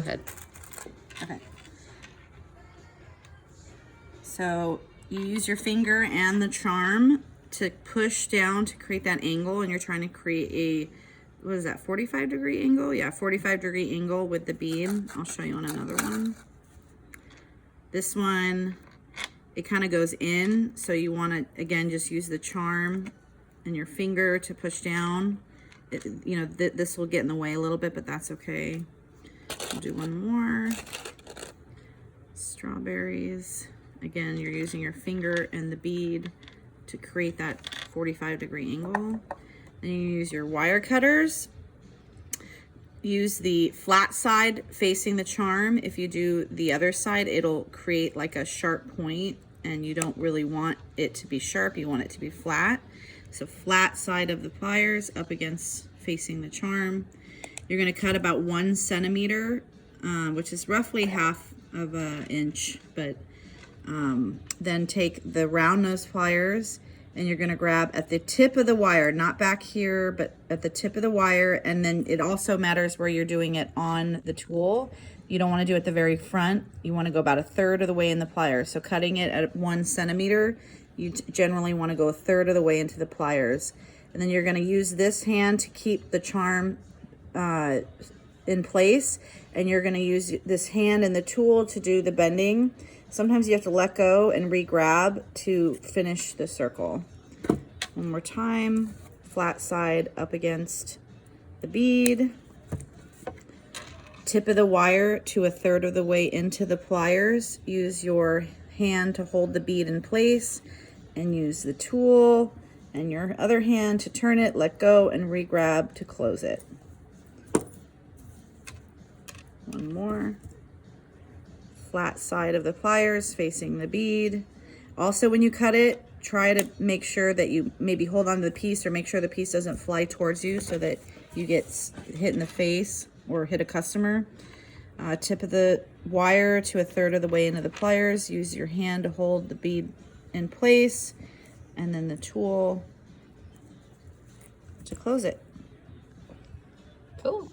ahead. Okay. So you use your finger and the charm to push down to create that angle, and you're trying to create a, what is that, 45-degree angle? Yeah, 45-degree angle with the bead. I'll show you on another one. This one, it kind of goes in, so you want to, again, just use the charm and your finger to push down. You know, this will get in the way a little bit, but that's okay. We'll do one more. Strawberries. Again, you're using your finger and the bead to create that 45-degree angle. Then you use your wire cutters. Use the flat side facing the charm. If you do the other side, it'll create like a sharp point, and you don't really want it to be sharp. You want it to be flat. So flat side of the pliers up against facing the charm. You're going to cut about 1 centimeter, which is roughly half of an inch, but then take the round nose pliers, and you're going to grab at the tip of the wire, not back here, but at the tip of the wire. And then it also matters where you're doing it on the tool. You don't want to do it at the very front. You want to go about 1/3 of the way in the pliers. So cutting it at 1 centimeter, you generally want to go 1/3 of the way into the pliers. And then you're going to use this hand to keep the charm in place. And you're going to use this hand and the tool to do the bending. Sometimes you have to let go and re-grab to finish the circle. One more time, flat side up against the bead. Tip of the wire to 1/3 of the way into the pliers. Use your hand to hold the bead in place, and use the tool and your other hand to turn it, let go, and re-grab to close it. One more. Flat side of the pliers facing the bead. Also, when you cut it, try to make sure that you maybe hold on to the piece, or make sure the piece doesn't fly towards you so that you get hit in the face or hit a customer. Tip of the wire to 1/3 of the way into the pliers. Use your hand to hold the bead in place, and then the tool to close it. Cool.